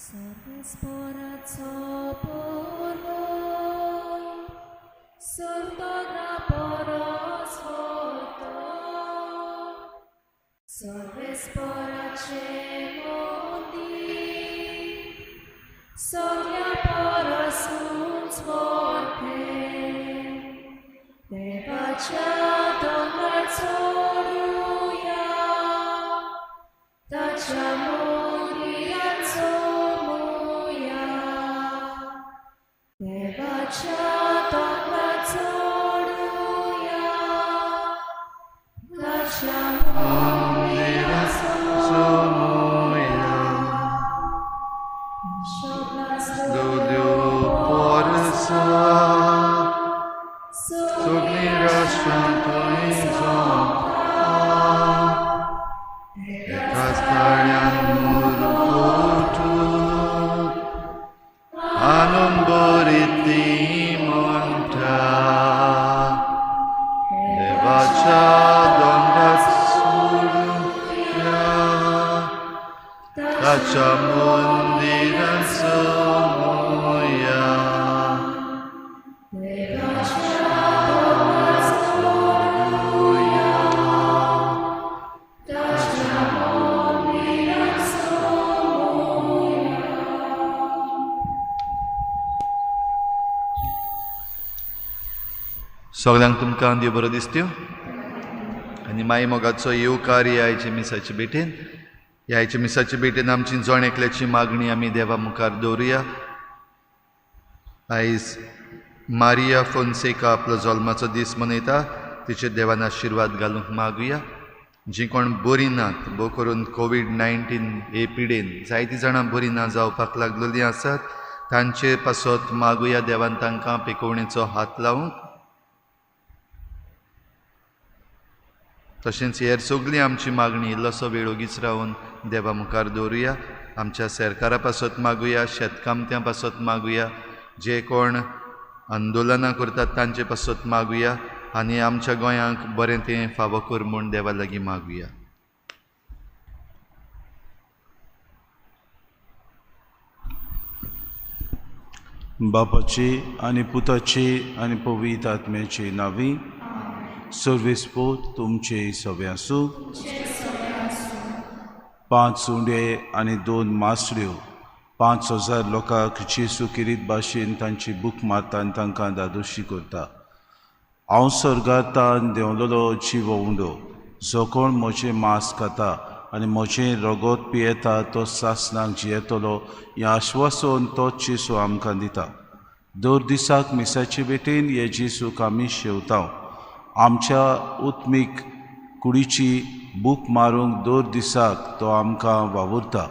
Servesporaco porwoj, sortogra porozwoto, servesporace mondi, sorgia porosunt morte, devacia dongracoruja, dacia सगळ्यांक तुमकां देव बरो दिसत्यो आनी माई मोगाचो येवकार ह्या आयचे मिसाचे भेटेन. ह्या आयचे मिसाचे भेटेन आमची जण एकल्याची मागणी आमी देवा मुखार दवरुया. आयज मारिया फोन्सेका आपलो जल्माचो दीस मनयता. तिचे देवान आशिर्वाद घालूंक मागुया. जीं कोण बरीं नात, भोव करून कोवीड-19 हे पिडेन जायतीं जाणां बरीं ना जावपाक लागलेलीं आसात, तांचे पासत मागुया देवान तांकां पिकोवणेचो हात लावूंक. तशेंच हेर सगळीं आमची मागणी इल्लोसो वेळ ओगीच रावन देवा मुखार दवरुया. आमच्या सरकारा पासत मागुया, शेतकामत्यां पासत मागुया, जे कोण आंदोलनां करतात तांचे पासत मागुया आनी आमच्या गोंयांक बरें तें फावो कर म्हूण देवा लागीं मागुया. बापाची आनी पुताची आनी पवित्र आत्म्याची नांवी. सर्वेस्पोत तुमचे सवे आसूं. 5 सुंडे आनी 2 मासड्यो 5,000 लोकांक जेसू किरीत भाशेन तांची बूक मारता आनी तांकां दादोशी करता. हांव सर्गांतान देंवलोलो जिवो उंडो, जो कोण म्हजें मांस खाता आनी म्हजें रगत पियेता तो सासणाक जियेतलो हें आश्वासन तोच जेसू आमकां दिता. दर दिसाक मिसाचे भेटेन हे जेसूक आमी शेवता. आमच्या उत्मीक कुडीची बूक मारूंक दर दिसाक तो आमकां वावुरता.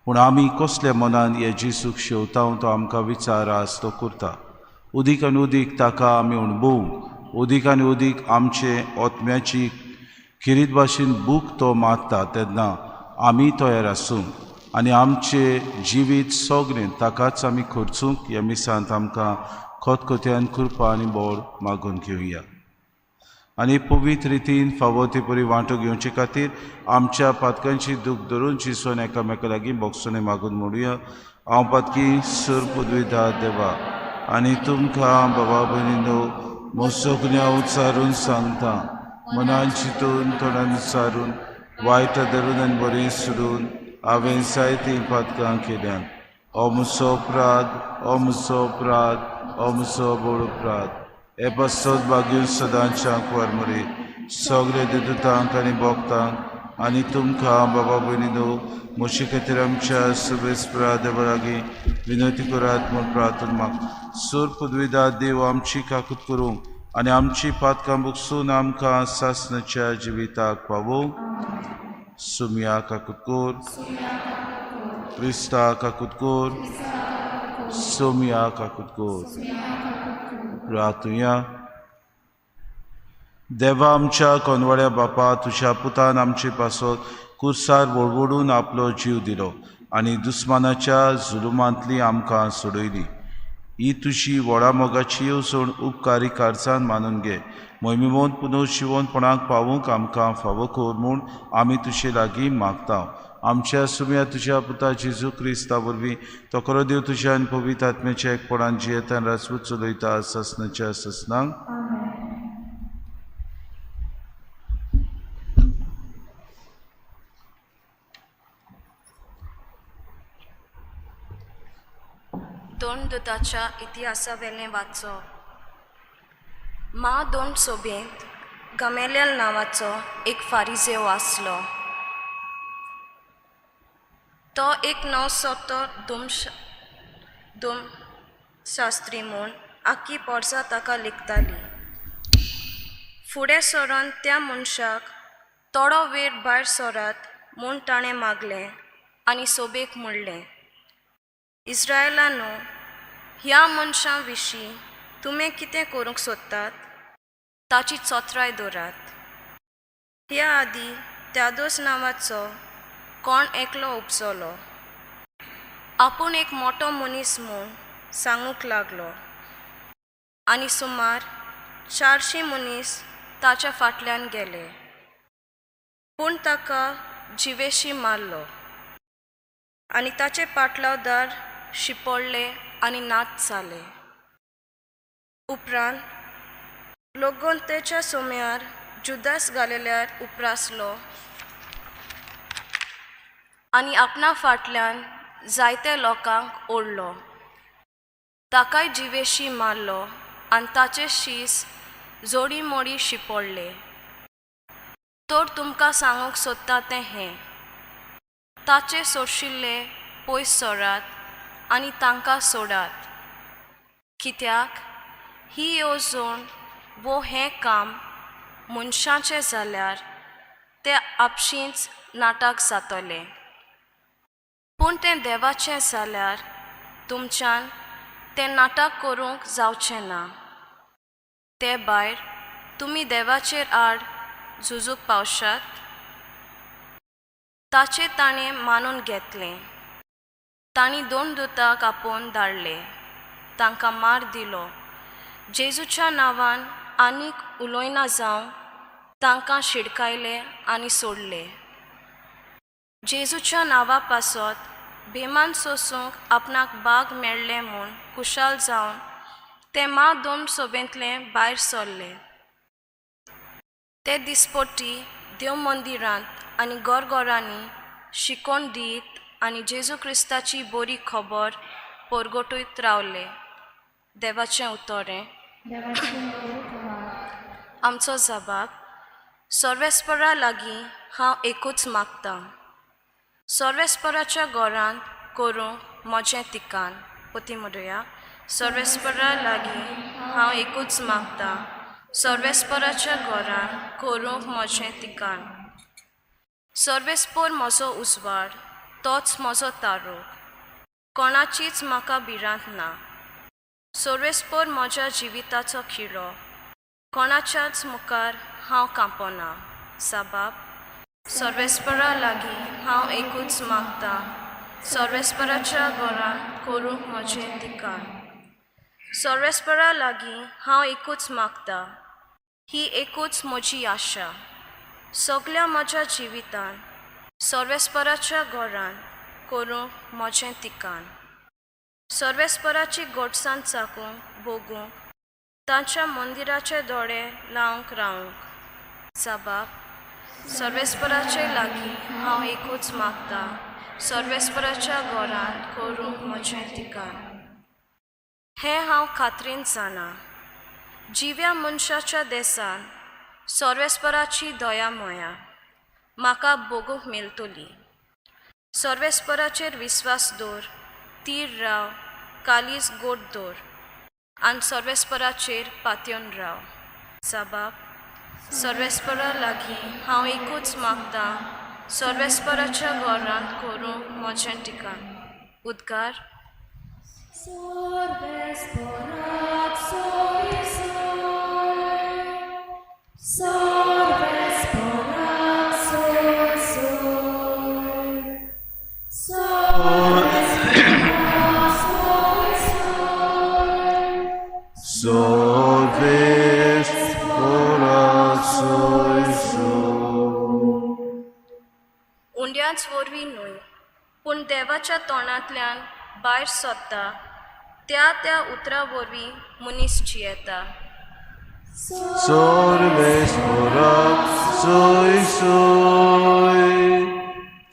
पूण आमी कसल्या मनान हे जेसूक शेवता तो आमकां विचार आस तो करता. उदीक आनी उदीक ताका आमी अणभवूंक, उदीक आनी उदीक आमचे ओतम्याची खिरीत भाशेन बूक तो मारता तेन्ना आमी तयार आसूं आनी आमचे जिवीत सगळें ताकाच आमी खर्चूंक ह्या मिसांत आमकां खतखत्यान कृपा आनी बोड मागून घेवया. आनी पवित्र रितीन फावो ती बरी वांटो घेवचे खातीर आमच्या पातकांची दूख धरून चिसोन एकामेका लागीं बोगसोने मागून म्हणुया. हांव पातकी सर पदवीदार देवा आनी तुमकां बाबा भयणीनो सगळ्या उच्चारून सांगता. मनान चिंतून तोंडान विचारून वायट धरून आनी बरें सोडून हांवें जायतीं पातकां केल्यान. हो म्हजो अपराध, हो म्हजो अपराध, हो म्हजो बोड अपराध. हे पासत भाग्यून सदांच्या कुवारमरी सगळे देदूतांक आनी भोगतांक आनी तुमकां बाबा भयणीनो म्हजे खातीर आमच्या सर्वेस्परा देवा लागीं विनंती करात म्हूण प्रार्थना माग. सूर पदवीदार देव आमची काकूत करूंक आनी आमची पातकां भोगसून आमकां सासणाच्या जिविताक पावोवंक. सुमया काकूत कोर, क्रिस्ता काकूत कोर, सोमया काकूत कोर. प्रार्थुया. देवा आमच्या कोनवड्या बापा, तुज्या पुतान आमचे पासत कुर्सार वळवडून आपलो जीव दिलो आनी दुस्मानाच्या जुलुमांतली आमकां सोडयली. ही तुझी व्हडा मोगाची येवजण उपकारी कारसान मानून घे. मोहिमेमोन पुनः शिवणपणाक पावूंक आमकां फावो कर म्हूण आमी तुजे लागीं मागता. आमच्या सुम्या तुज्या पुता जेजू क्रिस्ता वरवीं तो खरो देव तुज्या आनी पवित्र आत्म्याच्या एकपणान जियेता आनी राजपूत चलयता ससनाच्या ससनांक. दोन दुताच्या इतिहासावेलें वाचो. दोन सोबेंत गमेलियल नांवाचो एक फारिजेव आसलो. तो एक नवसोतो शास्त्री म्हूण आख्खी पोरसां ताका लिखताली. फुडें सरोन त्या मनशाक थोडो वेळ भायर सोरात म्हूण ताणें मागलें आनी सोबेक म्हणलें, इस्रायेलानो, ह्या मनशां विशीं तुमी कितें करूंक सोदतात ताची चोत्राय दवरात. ह्या आदीं त्यादोस नांवाचो कोण एकलो उपसलो. आपूण एक मोठो मनीस म्हूण सांगूंक लागलो आनी सुमार 400 मनीस ताच्या फाटल्यान गेले, पूण ताका जिवेशी मारलो आनी ताचे पाटलावदार शिपडले आनी नाच जाले. उपरांत लोगोंतेच्या सोम्यार जुदास घालेल्यार उपरासलो आनी आपणा फाटल्यान जायते लोकांक ओडलो. ताकाय जिवेशी मारलो आनी ताचे शीस जोडी मोडी शिपडले. तर तुमकां सांगूंक सोदता तें हें, ताचे सोडशिल्ले पयस सोडात आनी तांकां सोडात, कित्याक ही येवजण वो हें काम मनशाचें जाल्यार तें आपशींच नाटक जातलें, पूण तें देवाचें जाल्यार तुमच्यान तें नाटक करूंक जावचें ना. ते भायर तुमी देवाचेर आड झुजूक पावशात. ताचें ताणें मानून घेतलें. तांणी 2 दुतांक आपोवन धाडले, तांकां मार दिलो. जेजूच्या नांवान आनीक उलोयना जावं तांकां शिडकायले आनी सोडले. जेजूच्या नांवा पासत बेमान सोसूंक आपणाक बाग मेळ्ळें म्हूण खुशाल जावन ते 2 सोबेंतले भायर सरले. ते दिसपट्टी देव मंदिरांत आनी घोरघोरांनी शिकोण दीत आनी जेजू क्रिस्ताची बरी खबर परगटूयत रावले. देवाचें उतोरें. आमचो जबाब. सर्वेस्परा लागीं हांव एकूच मागतां. सर्वेस्पराच्या घरांत करूंक म्हजें तिकान. पोती म्हणुया. सर्वेस्परा लागीं हांव एकूच मागतां. सर्वेस्पराच्या घरांत करूंक म्हजें तिकान. सर्वेस्पर म्हजो उजवाड, तोच म्हजो तारू. कोणाचीच म्हाका भिरांत ना. सर्वेस्पर म्हज्या जिविताचो खिळो. कोणाच्याच मुखार हांव कांपना. जबाब. सर्वेस्परा लागीं हांव एकूच मागतां. सर्वेस्पराच्या घरांत करूंक म्हजें तिकान. सर्वेस्परा लागीं हांव एकूच मागतां. ही एकूच म्हजी आशा. सगळ्या म्हज्या जिवितान सर्वेस्पराच्या घरांत करूंक म्हजें तिकान. सर्वेस्पराची घोटसाण चाकूंक भोगूंक तांच्या मंदिराचे दोळे लावंक रावंक. जबाब. सर्वेस्पराचे लागीं हांव एकूच मागतां. सर्वेस्पराच्या घरांत करूंक म्हजें तिकान. हें हांव खात्रीन जाणा. जिव्या मनशाच्या देसान सर्वेस्पराची दया मोया म्हाका भोगूंक मेळटली. सर्वेस्पराचेर विस्वास दवर, तीर राव, कालीज गोड दवर आनी सर्वेस्पराचेर पातयेवन राव. जबाब. सर्वेस्परा लागीं हांव एकूच मागतां. सर्वेस्पराच्या घरांत करूंक म्हजें तिकान. उद्गार. Sorvesperat soy soy, sorvesperat soy soy, sorvesperat soy soy, हुंड्याच वरवीं न्हय पूण देवाच्या तोंडांतल्यान भायर सोदता त्या उतरा वरवीं मनीस जियेता. Sorves porak soy soy,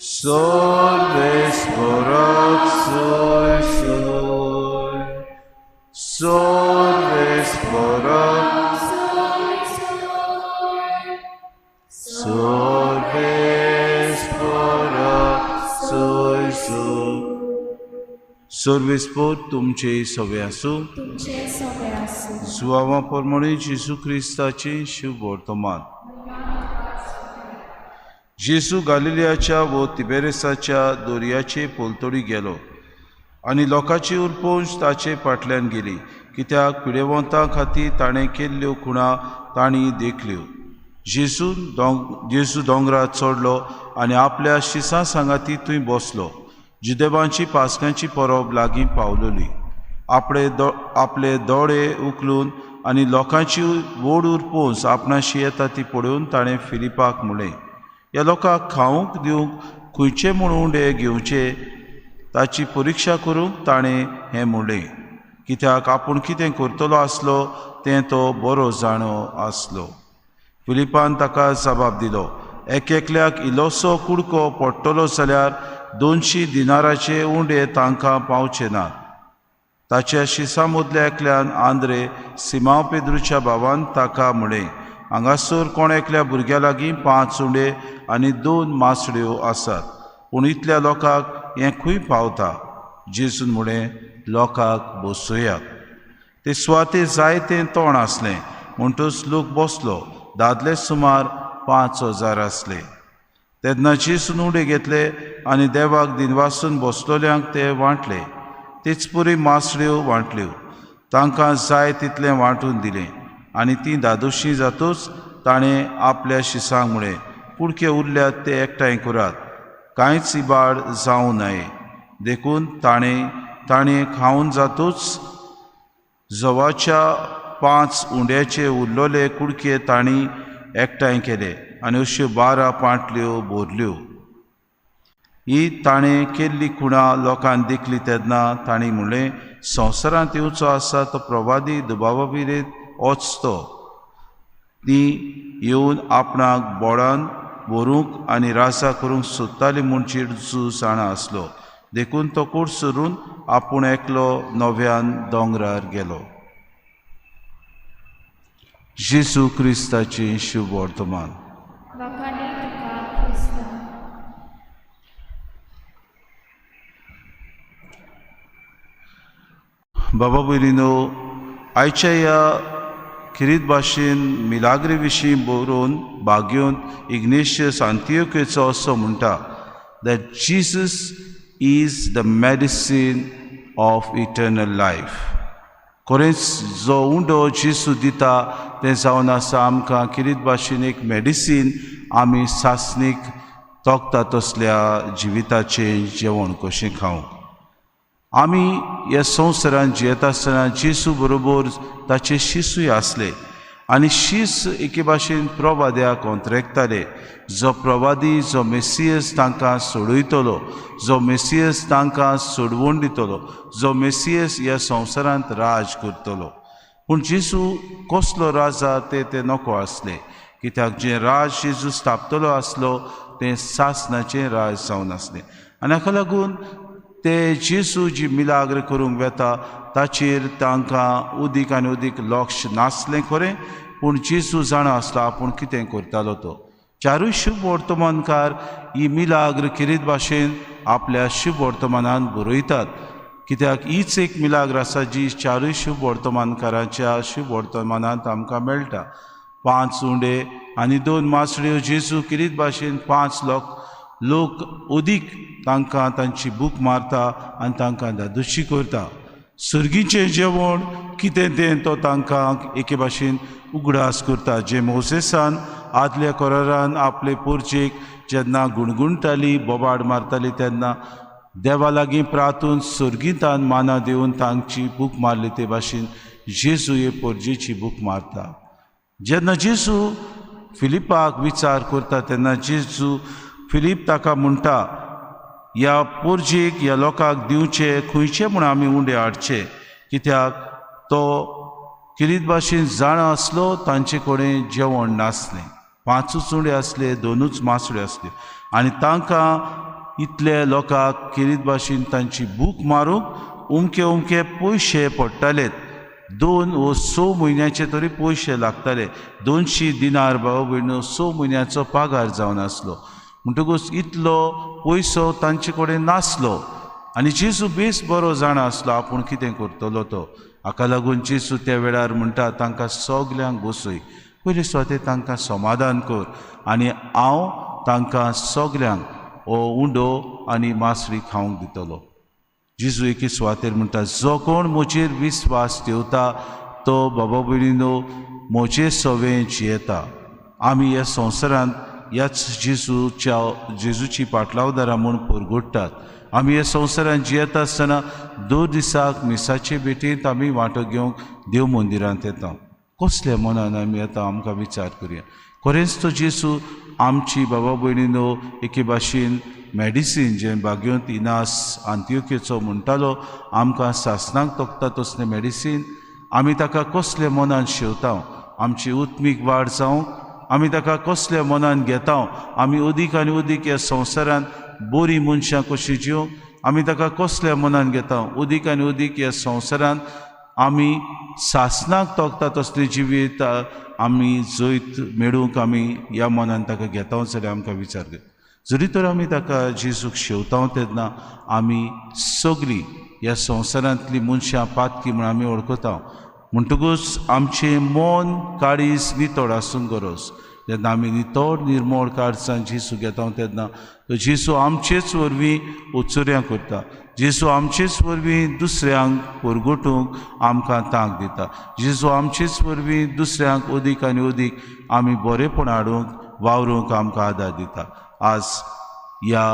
sorves porak soy soy, sorves porak sorves porak soy soy. Sorves por तुमचे सवे आसूं. तुमचे सगळे आसूं. सुवामा परमणी जेजू क्रिस्ताचे शुभ वर्तमान. जेजू गालिलियाच्या व तिबेरेसाच्या दोर्याचे पोलतोडी गेलो आनी लोकांची उरपोंज ताचे फाटल्यान गेली, कित्याक पिडेवंतां खातीर ताणें केल्ल्यो खुणा तांणी देखल्यो. जेजू दोंगरार चडलो आनी आपल्या शिसां सांगाती थंय बसलो. जुदेवांची पासकांची परब लागीं पावलोली. आपले दोळे उखलून आनी लोकांची व्हड उरपोंस आपणाशी येता ती पळोवन ताणें फिलिपाक म्हणलें, ह्या लोकांक खावंक दिवंक खंयचे म्हूण उंडे घेवचे ताची परिक्षा करूंक ताणें हें म्हणलें, कित्याक आपूण कितें करतलो आसलो तें तो बरो जाणो आसलो. फिलिपान ताका जबाब दिलो, एकल्याक इल्लोसो कुडको पडटलो जाल्यार 200 दिनाराचे उंडे तांकां पावचे नात. ताच्या शिसां मदल्या एकल्यान आंद्रे सिमांव पेद्रूच्या भावान ताका म्हणलें, हांगासर कोण एकल्या भुरग्या लागीं 5 उंडे आनी 2 मासड्यो आसात, पूण इतल्या लोकांक हें खंय पावता? जेजून म्हणलें, लोकांक बसयात. ते सुवातेर जायतें तोंड आसलें, म्हणटच लोक बसलो. दादले सुमार 5000 आसले. तेन्ना जेजून उंडे घेतले आनी देवाक दिनवासून बसलोल्यांक ते वांटले. तेच पुरी मासड्यो वांटल्यो. तांकां जाय तितलें वांटून दिलें आनी तीं दादोशीं जातूच ताणें आपल्या शिसांक म्हणलें, कुडके उरल्यात ते एकठांय करात, कांयच इबाड जावं न्हय. देखून ताणें खावन जातूच जवाच्या 5 उंड्याचे उरलोले कुडके तांणी एकठांय केले आनी अश्यो 12 पांटल्यो भरल्यो. ही ताणें केल्ली खुणां लोकांक देखली तेन्ना तांणी म्हणलें, संवसारांत येवचो आसा तो प्रवादी दुबावाविरेंत वचतो. ती येवन आपणाक बोडान व्हरूंक आनी राजा करूंक सोदताली म्हूण जेजू जाणा आसलो. देखून तो कूड सोडून आपूण एकलो नव्यान दोंगरार गेलो. जेजू क्रिस्ताचे शुभ वर्तमान. वखाणी तुका क्रिस्त. बाबा भयणीनो, आयच्या ह्या खिरीत भाशेन मिलाग्रे विशीं बरोवन बागेवन इग्नेशियस आंतियोकेचो असो म्हणटा that Jesus is the medicine of eternal life. खरेंच जो उंडो जेजू दिता तें जावन आसा आमकां खिरीत भाशेन एक मेडिसीन. आमी सासणीक तोखता तसल्या जिविताचें जेवण कशें खावंक. आमी ह्या संवसारांत जियेता आसतना जेजू बरोबर ताचे शिसूय आसले आनी शीस एके भाशेन प्रवाद्याक अंतरेकताले. जो प्रवादी, जो मेसियस तांकां सोडयतलो, जो मेसियस तांकां सोडवून दितलो, जो मेसियस ह्या संवसारांत राज करतलो. पूण जेजू कसलो राजा ते नको आसले, कित्याक जें राज जेजू स्थापतलो आसलो तें सासणाचें राज जावन आसलें. आनी हाका लागून ते जेजू जी मिलाग्र करूंक वेता ताचेर तांकां उदीक आनी उदीक लक्ष नासलें खरें, पूण जेजू जाणा आसलो आपूण कितें करतालो तो. चारूय शुभ वर्तमानकार ही मिलाग्र खिरीत भाशेन आपल्या शुभ वर्तमानांत बरयतात, कित्याक हीच एक मिलाग्र आसा जी चारूय शुभ वर्तमानकारांच्या शुभ वर्तमानांत आमकां मेळटा. 5 उंडे आनी 2 मासड्यो जेजू खिरीत भाशेन 5 लोक उदीक तांकां तांची भूक मारता आनी तांकां दादोशी करता. सुर्गीचें जेवण कितें तें तो तांकां एके भाशेन उगडास करता. जे मोसेसान आदल्या करारान आपले पोरचेक जेन्ना गुणगुणटाली, बोबाड मारताली तेन्ना देवा लागीं प्रार्थून सुर्गींतान माना दिवन तांची भूक मारली ते भाशेन जेजू हे पोरजेची भूक मारता. जेन्ना जेजू फिलिपाक विचार करता तेन्ना जेजू फिलीप ताका म्हणटा, ह्या पोरजेक ह्या लोकांक दिवचे खंयचे म्हूण आमी उंडे हाडचे, कित्याक तो किरीत भाशेन जाण आसलो तांचे कडेन जेवण नासलें. 5 उंडे आसले, 2 मासुड्यो आसल्यो, आनी तांकां इतले लोकांक किरीत भाशेन तांची भूक मारूंक उमके पयशे पडटालेत. 2 वा 6 म्हयन्याचे तरी पयशे लागताले. 200 दिनार बाबा भयणो 6 म्हयन्याचो पागार जावन आसलो. म्हणटकूच इतलो पयसो तांचे कडेन नासलो. आनी जेजू बेस बरो जाण आसलो आपूण कितें करतलो तो. हाका लागून जेजू त्या वेळार म्हणटा तांकां सगल्यांक बसय, पयलीं स्वते तांकां समाधान कर, आनी हांव तांकां सगल्यांक हो उंडो आनी मासरी खावंक दितलो. जेजू एके सुवातेर म्हणटा, जो कोण म्हजेर विस्वास ठेवता तो बाबा भयणीनो म्हजे सवें जियेता. आमी ह्या संवसारांत ह्याच जेजूची पाटलावदारां म्हूण परगोडटात. आमी ह्या संवसारांत जियेता आसतना 2 दिसाक मिसाचे भेटेंत आमी वांटो घेवंक देव मंदिरांत येता. कसल्या मनान आमी येता आमकां विचार करया. खरेंच तो जेजू आमची बाबा भयणीनो एके भाशेन मेडिसीन जें बागयोंत इनास आंतियोकेचो म्हणटालो आमकां सासणांक तोखता तसलें मेडिसीन आमी ताका कसले मनान शेवता. आमची उत्मीक वाड जावंक आमी ताका कसल्या मनान घेता. आमी उदीक आनी उदीक ह्या संवसारांत बरीं मनशां कशीं जिवंक आमी ताका कसल्या मनान घेता. उदीक आनी उदीक ह्या संवसारांत आमी सासणाक तोखता तसलें जिवीत आमी जैत मेळूंक आमी ह्या मनान ताका घेता जाल्यार आमकां विचार कर. जरी तर आमी ताका जेजूक शेवता तेन्ना आमी सगळीं ह्या संवसारांतलीं मनशां पातकी म्हूण आमी वळखता. म्हणटकूच आमचें मन काळीज नितळ आसूंक गरज. जेन्ना आमी नितळ निर्मळ काळजान जेजू घेता तेन्ना तो जेजू आमचेच वरवीं उचुऱ्यां करता. जेजू आमचेच वरवीं दुसऱ्यांक परगोटूंक आमकां तांक दिता. जेजू आमचेच वरवीं दुसऱ्यांक उदीक आनी उदीक आमी बरेपण हाडूंक वावरूंक आमकां आदार दिता. आज ह्या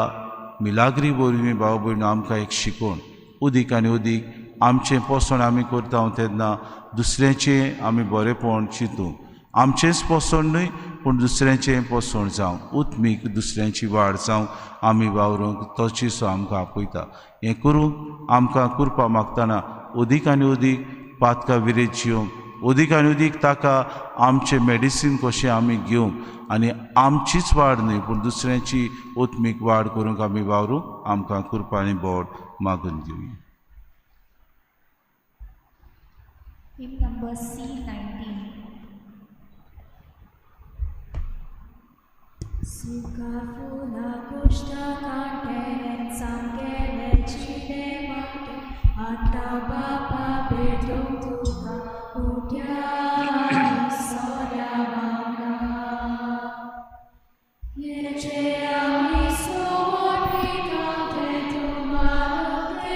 मिलाग्री वरवीं भाव भयणो आमकां एक शिकवण. उदीक आनी उदीक आमचें पोसण आमी करता तेन्ना दुसऱ्याचें आमी बरेपण चिंतूंक. आमचेंच पोसण न्हय पूण दुसऱ्याचें पोसण जावं उत्मीक दुसऱ्यांची वाड जावं आमी वावरूंक तो जेजू आमकां आपयता. हें करूंक आमकां करपा मागतना उदीक आनी उदीक पातका विरेत जिवंक, उदीक आनी उदीक ताका आमचें मेडिसीन कशें आमी घेवंक आनी आमचीच वाड न्हय पूण दुसऱ्यांची उत्मीक वाड करूंक आमी वावरूंक आमकां कृपा आनी बोड मागून दिवया. Hymn number C19. Suka fula kushta kante sangele chide mate atta baba beto tuka udya soya manga yeche ami sohoni kante tumare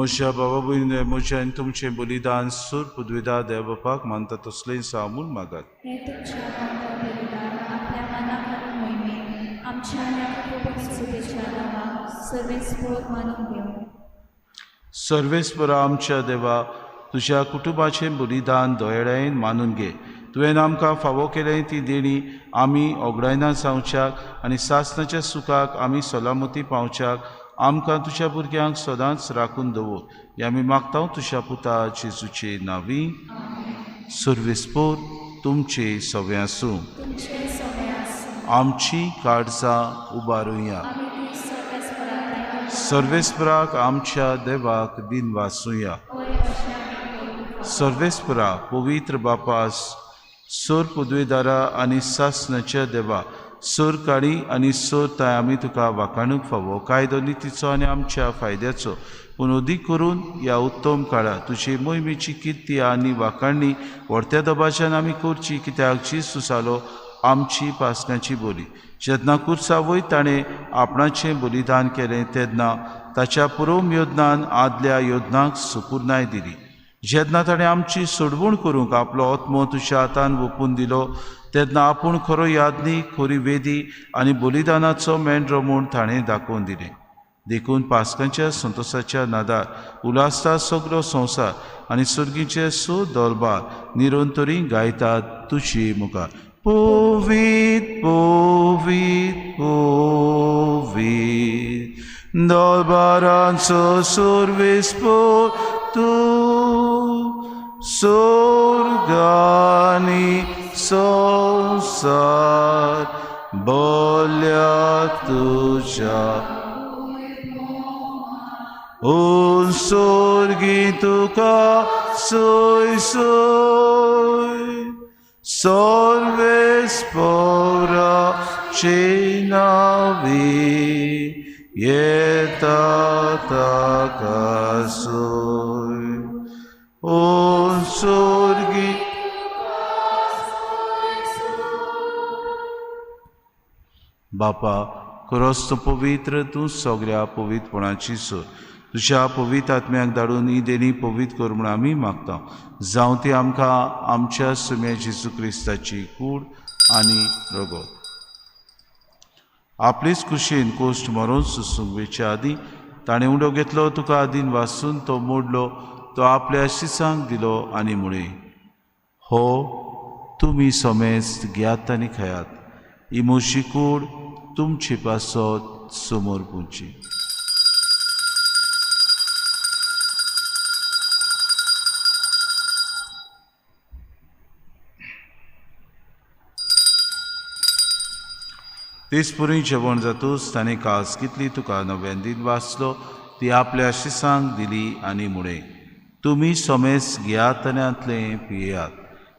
म्हज्या बाबा भयणी म्हज्या आनी तुमचें बलिदान सूर पदवीदार देवबापाक मानता तसलें सामून मागात. हे तुमच्या बलिदान आपल्या मनाक आनी मोहिमेक आमच्या आनी आपल्या प्रभुच्या नांवान सर्वेस्पर मानून घेवं. सर्वेस्परा आमच्या देवा, तुज्या कुटुंबाचें बलिदान दोळ्यान मानून घे. तुवें आमकां फावो केलें ती देणी आमी ओगडायना जावच्याक आनी सासणाच्या सुखाक आमी सलामती पावच्याक आमकां तुज्या भुरग्यांक सदांच राखून दवर. हें आमी मागता तुज्या पुता जेजूचे नांवी. सुरवेस्पोर तुमचे सवे आसूं. तुमचे सवे आसूं. आमची काळजां उबारुया. आमी ती सर्वेस्पराक सर्वेस्पराक आमच्या देवाक दिन वासूया. होय अशें आमी करूं. सर्वेस्परा पवित्र बापास सोर पदवेदारा आनी सासणाच्या देवा सोर काळी आनी सोर ताय आमी तुका वाखाणूक फावो कायदो नितीचो आनी आमच्या फायद्याचो पूण अदीक करून ह्या उत्तम काळात तुजी मोहिमेची किर्ती आनी वाखाणणी व्हडत्या दबाच्यान आमी करची कित्याक जेजू जालो आमची पासण्याची बोली. जेन्ना कुर्सा वयर ताणें आपणाचें बलिदान केलें तेन्ना ताच्या पुरोम योजनान आदल्या योजनाक सुकुरनाय दिली. जेन्ना ताणें आमची सोडवण करूंक आपलो आत्मो तुज्या हातान ओपून दिलो तेन्ना आपूण खरो यादनीक खरी वेदी आनी बलिदानाचो मेंढरो म्हूण ताणें दाखोवन दिलें. देखून पासकांच्या संतोशाच्या नादार उलासता सगळो संवसार आनी सुर्गीचे सो दरबार निरंतरी गायतात तुजी मुखार. पोवीत पोवीत पोवीत दरबारांचो सुरवेस्पोर तूं स्वर्गानी संसार बोल्या तुझ्या स्वर्गी तुका सोय सोय सर्वेस्पराचे नावी येता ताका सोय. ओ स्वर्गी बापा खरोच तूं पवित्र तूं सगळ्या पवित्रपणाची सोय. तुज्या पवित्र आत्म्याक धाडून ही देणी पवित्र कर म्हूण आमी मागता. जावं ती आमकां आमच्या सुम्या जेजू क्रिस्ताची कूड आनी रगत आपलीच कुशीन कोश्ट मरोन सुसूंक वेच्या आदीं ताणें उंडो घेतलो तुका आदीन वाचून तो मोडलो तो आपल्या शिसांक दिलो आनी म्हळें हो तुमी समेस्त घेयात आनी खयात. ही म्हजी कूड तुमची पासत समोर पुंची. तेचपुरी जेवण जातूच ताणें कास कितली तुका नव्यान दीन वाचलो ती आपल्या शिसांक दिली आनी म्हळें तुमी समेस्त घेयात आनी आतलें पियेयात.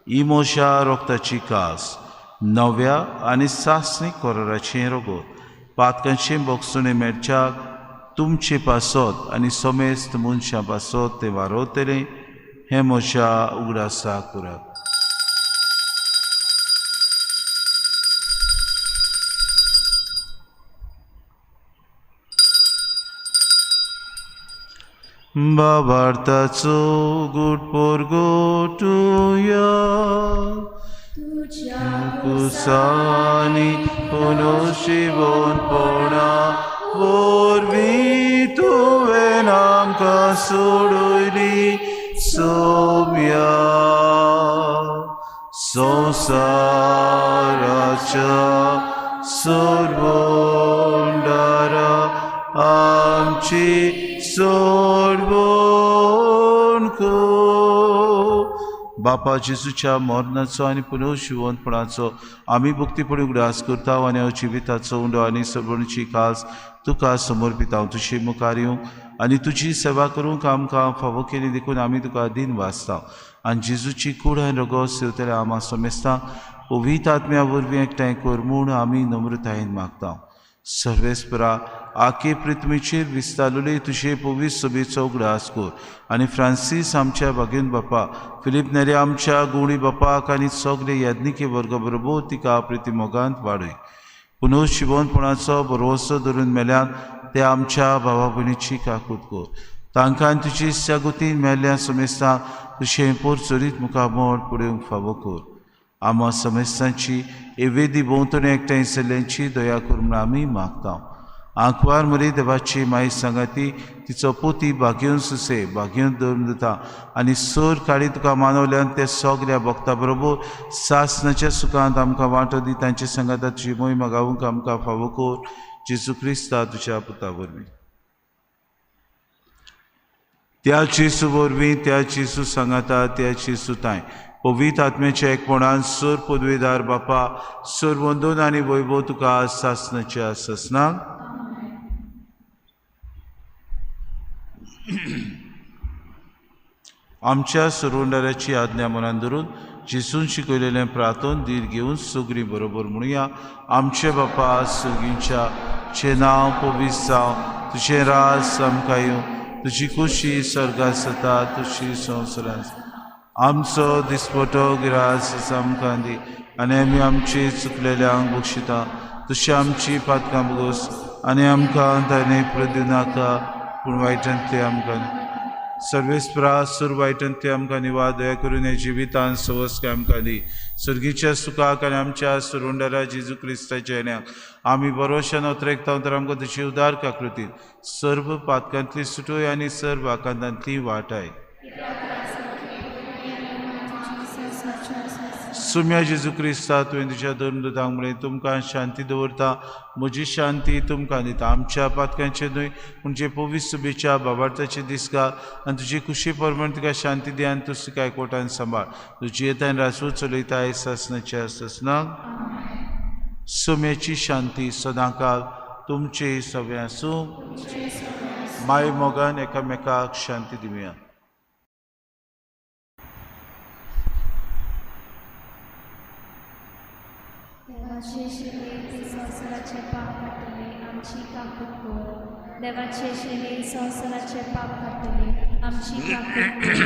ही म्हज्या रोगताची कास नव्या आनी सासणीक कोराचें रगत पातकांचें बोगसुणें मेळच्याक तुमचे पासत आनी समेस्त मनशां पासत तें वारोतलें हें म्हज्या उगडासा करात. बाबार्थाचो गुटपोर गोटुया कुसानी पुनोशिवोन पोणा वरवीं तुवें आमकां सोडूयली सोम्या संवसाराच्या सोडवणदारा आमची सोडवण कर. बापा जेजूच्या मरणाचो आनी पुनर्जिवंतपणाचो आमी भक्तीपणी उगडास करता आनी हांव जिविताचो उंडो आनी सोडवणीची कास तुका समर्पित. हांव तुजी मुखार येवंक आनी तुजी सेवा करूंक आमकां फावो केली देखून आमी तुका दिन वाचता आनी जेजूची कूड आनी रगत सेवतले आमा समेस्तां पवित्र आत्म्या वरवीं एकठांय कर म्हूण आमी नम्रतायेन मागता. सर्वेस्परा आखे पृथ्वीचेर विस्तारलेले तुजे पवित्र सभेचो उगडास कर आनी फ्रांसीस आमच्या भाग्यन बापा फिलीप नेरे आमच्या गुणी बापाक आनी सगळे याज्ञिके वर्ग बरोबर तिका प्रिती मोगांत वाडय. पुनर्जिवंतपणाचो भरवसो धरून मेल्यान ते आमच्या भावा भयणीची काकूट कर. तांकां तुजी शागुतीन मेल्ल्या समेस्तां तुजें पोरचोरीत मुखामोड फुडेंक फावो कर. आमा समेस्तांची एवेदी भोंवतणी एकठांय सल्ल्यांची दया कर म्हूण आमी मागता. आंकवार मरी देवाची माई सांगाती तिचो पोती भाग्योन सुसे भाग्योन धरून दिता आनी सोर काळी तुका मानवल्यान ते सगळ्या भक्तां बरोबर सासणाच्या सुखांत आमकां वांटो दी. तांचे सांगाता तुजी मोहीम गावूंक आमकां फावो कर. जेजू क्रिस्ता तुज्या पुता वरवीं त्या जेजू वरवीं त्या जेजू सांगाता त्या जेजू ताय पवित्र आत्म्याच्या एकपणान सर पदवीदार बापा सर वंदन आनी वैभव तुका सासणाच्या ससनाक आमच्या सुरवंडाराची आज्ञा मनान धरून जेसून शिकयलेलें प्रार्थन धीर घेवन सगळीं बरोबर म्हणुया. आमचे बापा सगळींच्या चे नांव पवित्र जावं, तुजें राज आमकां येवं, तुजी खुशी स्वर्गांत जाता तशी संवसारांत. आमचो दिसपटो गिरास आमकां दी आनी आमी आमची चुकलेल्यांक बक्षिता, तशी आमची पातकां बगोस आनी आमकां ताणे प्रद्यू नाका पूण वायटांतली आमकां सर्वेस्परा सुर वायटांतली आमकां निवा दया करून हे जिवितांत सवस्क आमकां दी. सुर्गीच्या सुखाक आनी आमच्या सुरवंडारा जेजू क्रिस्ताच्या येण्याक आमी बरोवशान उतरेकता तर आमकां तुजी उदार काकृती सर्व पातकांतली सुटोय आनी सर्व आकांतांतली वाटाय. सुम्या जेजू क्रिस्ता तुवें तुज्या दोन दुतांक म्हळें तुमकां शांती दवरता, म्हजी शांती तुमकां दिता. आमच्या पातकांचे न्हय पूण जे पवित्र सुबेच्या बाबार्थाचे दीस घाल आनी तुजी खुशी परमण तुका शांती दी आनी तूं सुखाय कोटान सांबाळ. तुजी येतान रासू चलयताय सासणाच्या ससनाक सुम्याची शांती सदांकाल तुमचे सगळे आसूं. माय मोगान एकामेकाक शांती दिवया. देवाचे शिले ते संवसाराचे पाप काडटले आमची काकूट कर. देवाचे शिले संवसाराचे पाप काडटले आमची काकूट कर.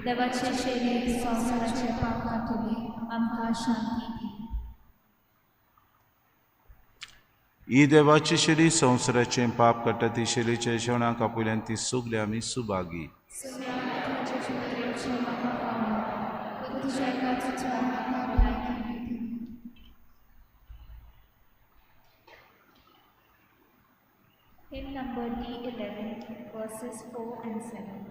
देवाचे शिले संवसाराचे पाप काडटले आमकां शांती दी. ही देवाची शिडी संवसाराचें पाप काडटा ती शिलेच्या जेवणाक आपयल्यान ती सगळी आमी Subhagi. Hymn number D11, verses 4 and 7.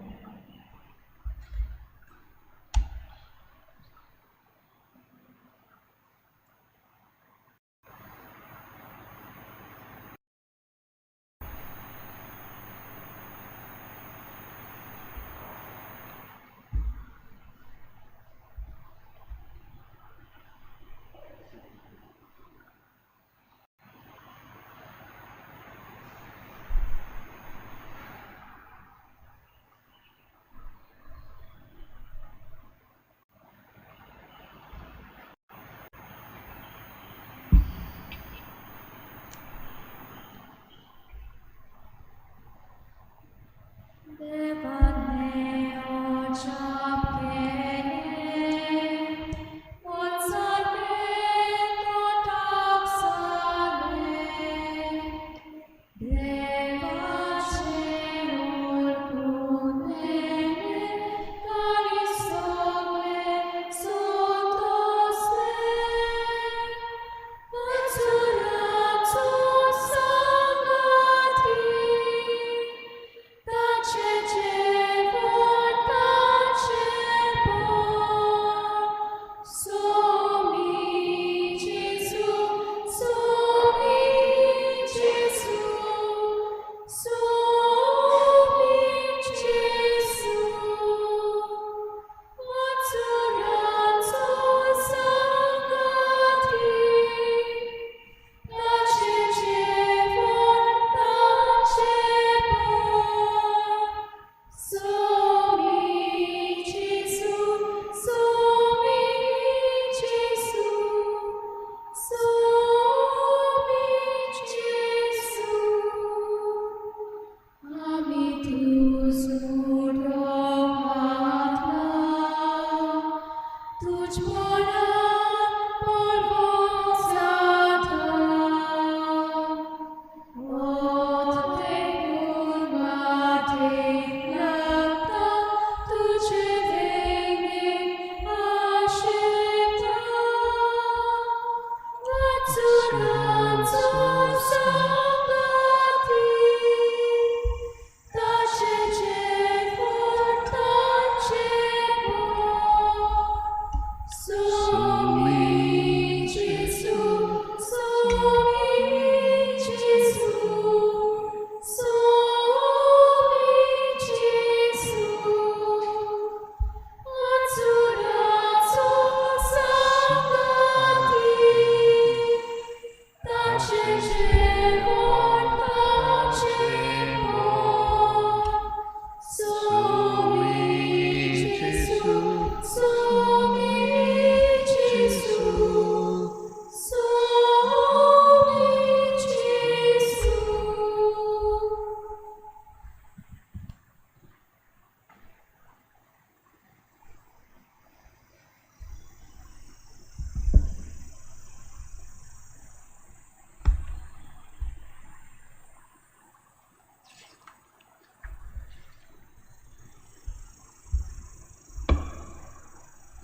So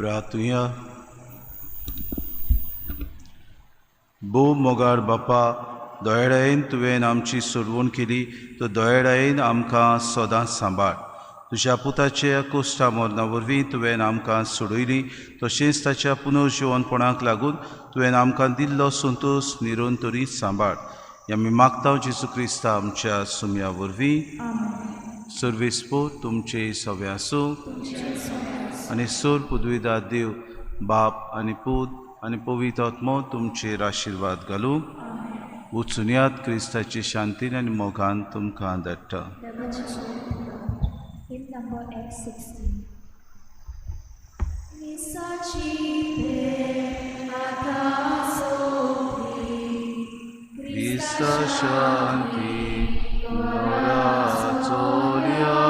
प्रार्थुया. भू मोगार बापा, दोळ्यान तुवें आमची सोडवण केली, तो दोळ्यान आमकां सदांच सांबाळ. तुज्या पुताच्या कोश्टा मरणा वरवीं तुवें आमकां सोडयली, तशेंच ताच्या पुनर्जीवनपणाक लागून तुवें आमकां दिल्लो संतोश निरंतरीत सांबाळ. आमी मागता जेजू क्रिस्ता आमच्या सुम्या वरवीं. सर्वेस्पो तुमचे सवे आसूं आनी सोर पुदविदा देव बाप आनी पूत आनी पवित्र आत्मो तुमचेर आशिर्वाद घालूं. उचुन्यात क्रिस्ताची शांतीन आनी मोगान तुमकां धाडटा. Hymn number F16. Misaci pe atasopri, Krista शांती चोल्या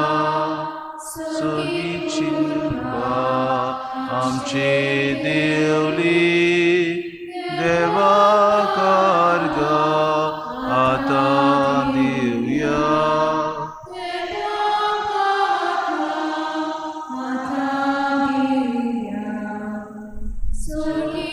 सोगी चिंपा आमचे देवली देवा कार्गा आता दिव्या. Sorgi